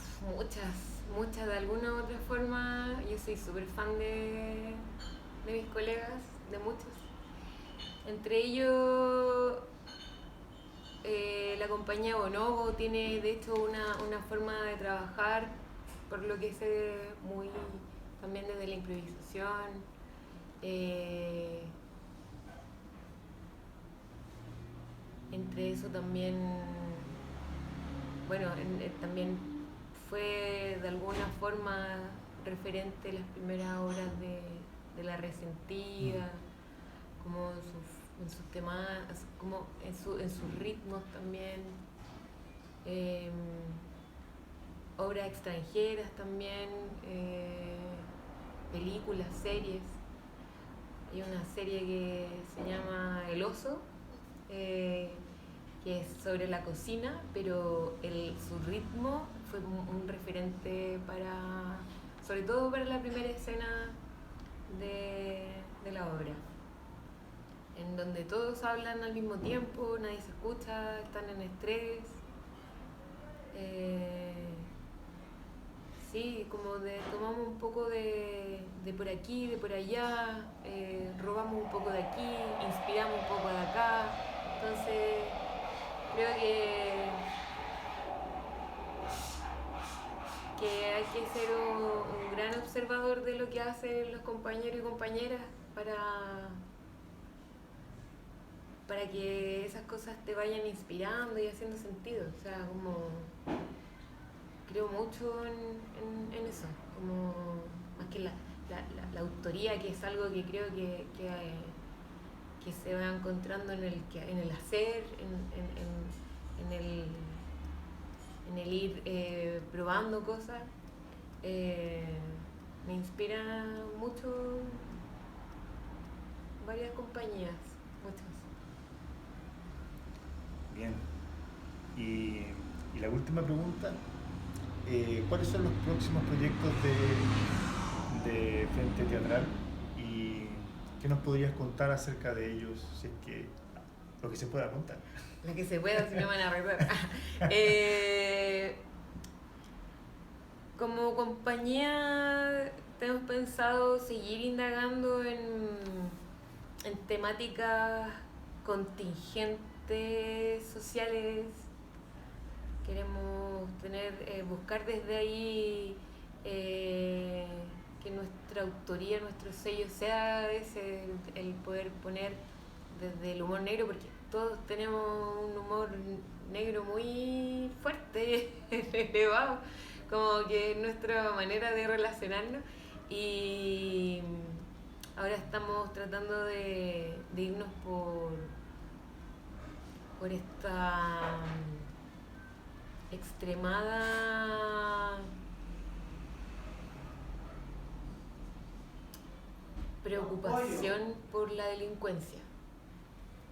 [SPEAKER 1] Muchas de alguna u otra forma. Yo soy súper fan de mis colegas, de muchos. Entre ellos, la compañía Bonobo tiene de hecho una forma de trabajar, por lo que sé, muy también desde la improvisación. Entre eso también, bueno, también fue de alguna forma referente las primeras obras de La Resentida, como en sus temas, como en sus ritmos también. Obras extranjeras también, películas, series. Hay una serie que se llama El Oso, que es sobre la cocina, pero su ritmo fue un referente sobre todo para la primera escena de la obra, en donde todos hablan al mismo tiempo, nadie se escucha, están en estrés. Sí, como tomamos un poco de por aquí, de por allá, robamos un poco de aquí, inspiramos un poco de acá. Entonces, creo que hay que ser un gran observador de lo que hacen los compañeros y compañeras para que esas cosas te vayan inspirando y haciendo sentido. O sea, como creo mucho en eso, como más que la autoría, que es algo que creo que se va encontrando en el hacer, en el ir probando cosas. Me inspira mucho varias compañías, muchas.
[SPEAKER 2] Bien. Y la última pregunta, ¿cuáles son los próximos proyectos de Frente Teatral? ¿Y qué nos podrías contar acerca de ellos, si es que lo que se pueda contar?
[SPEAKER 1] La que se pueda, si no van a arreglar. Como compañía tenemos pensado seguir indagando en temáticas contingentes sociales. Queremos buscar desde ahí que nuestra autoría, nuestro sello sea ese, el poder poner desde el humor negro, porque todos tenemos un humor negro muy fuerte, elevado, como que es nuestra manera de relacionarnos. Y ahora estamos tratando de irnos por esta extremada preocupación por la delincuencia.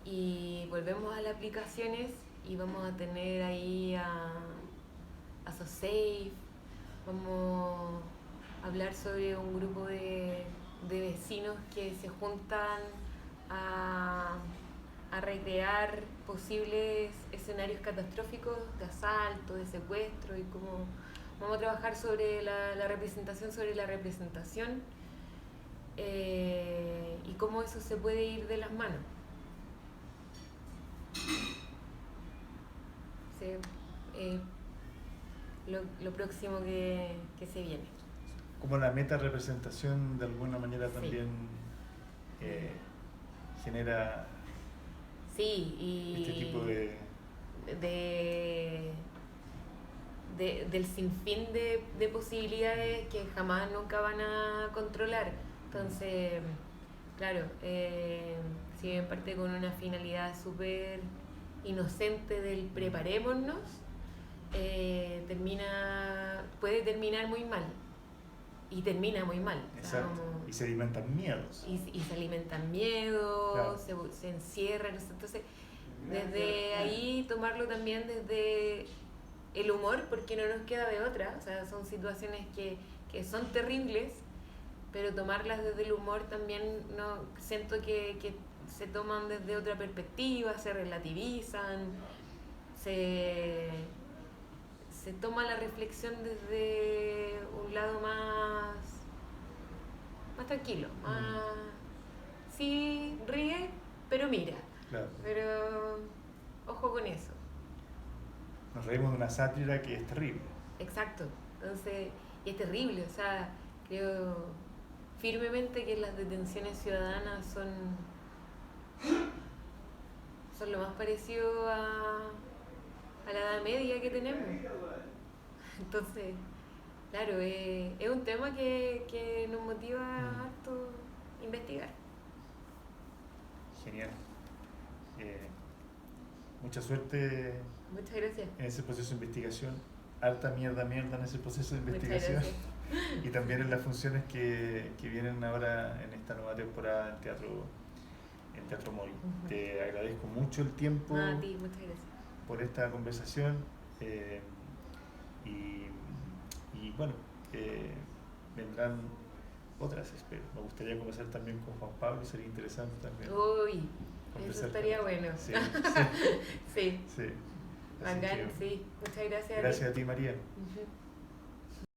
[SPEAKER 1] Y volvemos a las aplicaciones y vamos a tener ahí a SoSafe, vamos a hablar sobre un grupo de vecinos que se juntan a recrear posibles escenarios catastróficos de asalto, de secuestro, y cómo vamos a trabajar sobre la representación sobre la representación, y cómo eso se puede ir de las manos. Sí, lo próximo que se viene.
[SPEAKER 2] Como la meta representación de alguna manera también genera este tipo
[SPEAKER 1] del sinfín de posibilidades que jamás nunca van a controlar. Entonces, claro, si bien parte con una finalidad súper inocente del preparémonos, puede terminar muy mal. Y termina muy mal.
[SPEAKER 2] Exacto.
[SPEAKER 1] Como,
[SPEAKER 2] y se alimentan miedos.
[SPEAKER 1] Y se alimentan miedos, claro. se encierran. Entonces, desde ahí tomarlo también desde el humor, porque no nos queda de otra. O sea, son situaciones que son terribles, pero tomarlas desde el humor también no siento que se toman desde otra perspectiva, se relativizan, se toma la reflexión desde un lado más tranquilo, más sí, ríe, pero mira,
[SPEAKER 2] claro.
[SPEAKER 1] Pero ojo con eso.
[SPEAKER 2] Nos reímos de una sátira que es terrible.
[SPEAKER 1] Exacto, entonces, y es terrible, o sea, creo firmemente que las detenciones ciudadanas son lo más parecido a la Edad Media que tenemos. Entonces, claro, es un tema que nos motiva harto investigar.
[SPEAKER 2] Genial. Mucha suerte.
[SPEAKER 1] Muchas gracias.
[SPEAKER 2] En ese proceso de investigación. Harta mierda en ese proceso de investigación. Y también en las funciones que vienen ahora en esta nueva temporada en Teatro Mori. Uh-huh. Te agradezco mucho el tiempo.
[SPEAKER 1] A ti, muchas gracias.
[SPEAKER 2] Por esta conversación. Y bueno, vendrán otras, espero. Me gustaría conversar también con Juan Pablo, sería interesante también.
[SPEAKER 1] Uy, eso estaría bueno.
[SPEAKER 2] Sí.
[SPEAKER 1] Sí.
[SPEAKER 2] Sí.
[SPEAKER 1] Bacán, sí. Muchas gracias.
[SPEAKER 2] Gracias a ti, María. Uh-huh.